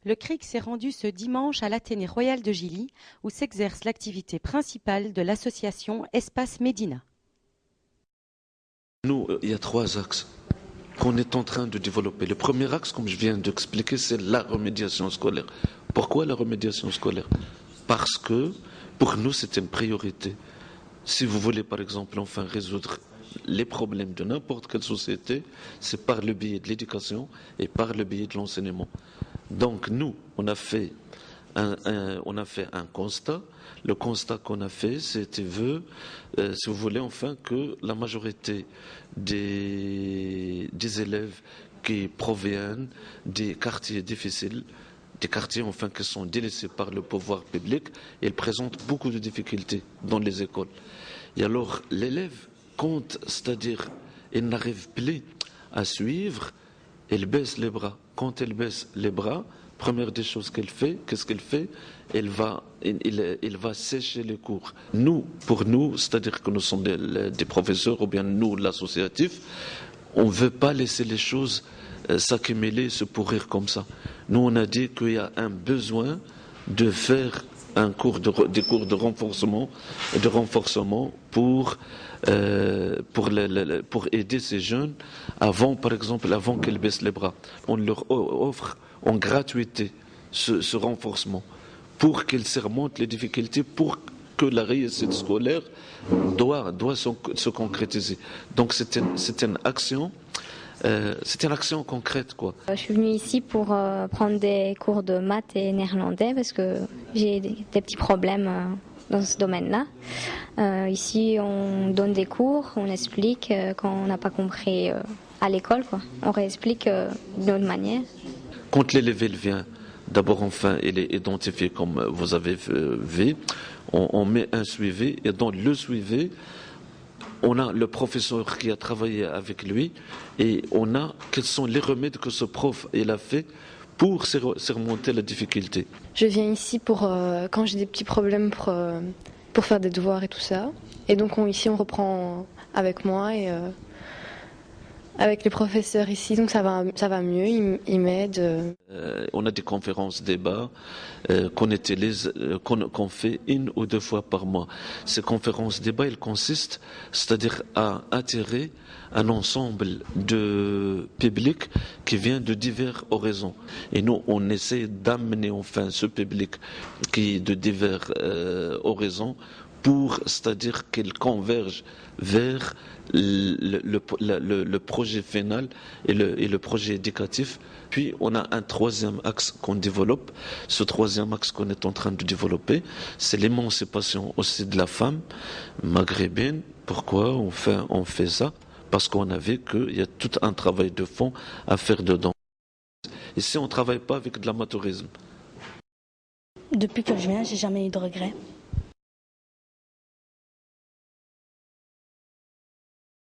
Le CRIC s'est rendu ce dimanche à l'Athénée Royal de Gilly, où s'exerce l'activité principale de l'association Espace Médina. Nous, il y a trois axes qu'on est en train de développer. Le premier axe, comme je viens d'expliquer, c'est la remédiation scolaire. Pourquoi la remédiation scolaire? Parce que pour nous, c'est une priorité. Si vous voulez, par exemple, enfin résoudre les problèmes de n'importe quelle société, c'est par le biais de l'éducation et par le biais de l'enseignement. Donc nous, on a fait un constat. Le constat qu'on a fait, c'était, si vous voulez, enfin, que la majorité des élèves qui proviennent des quartiers difficiles, des quartiers enfin qui sont délaissés par le pouvoir public, ils présentent beaucoup de difficultés dans les écoles. Et alors, l'élève compte, c'est-à-dire, il n'arrive plus à suivre, il baisse les bras. Quand il baisse les bras, première des choses qu'elle fait, qu'est-ce qu'elle fait? Il va sécher les cours. Nous, pour nous, c'est-à-dire que nous sommes des professeurs, ou bien nous, l'associatif, on ne veut pas laisser les choses s'accumuler, se pourrir comme ça. Nous, on a dit qu'il y a un besoin de faire des cours de renforcement pour aider ces jeunes par exemple, avant qu'ils baissent les bras. On leur offre en gratuité ce renforcement pour qu'ils surmontent les difficultés, pour que la réussite scolaire doit se concrétiser. Donc c'est une action. C'est une action concrète, quoi. Je suis venue ici pour prendre des cours de maths et néerlandais parce que j'ai des petits problèmes dans ce domaine-là. Ici, on donne des cours, on explique quand on n'a pas compris à l'école, quoi. On réexplique d'une autre manière. Quand l'élève vient, d'abord, enfin, il est identifié comme vous avez vu. On met un suivi et dans le suivi, on a le professeur qui a travaillé avec lui et on a quels sont les remèdes que ce prof il a fait pour surmonter la difficulté. Je viens ici pour quand j'ai des petits problèmes pour faire des devoirs et tout ça. Et donc ici on reprend avec moi et avec les professeurs ici, donc ça va mieux, ils m'aident. On a des conférences, débats qu'on utilise, qu'on fait une ou deux fois par mois. Ces conférences, débats, elles consistent, c'est-à-dire à attirer un ensemble de public qui vient de divers horizons. Et nous, on essaie d'amener enfin ce public qui est de divers horizons c'est-à-dire qu'il converge vers le projet final et le projet éducatif. Puis on a un troisième axe qu'on développe. Ce troisième axe qu'on est en train de développer, c'est l'émancipation aussi de la femme maghrébine. Pourquoi on fait ça? Parce qu'on a vu qu'il y a tout un travail de fond à faire dedans. Ici, on ne travaille pas avec de l'amateurisme. Depuis que je viens, j'ai jamais eu de regrets.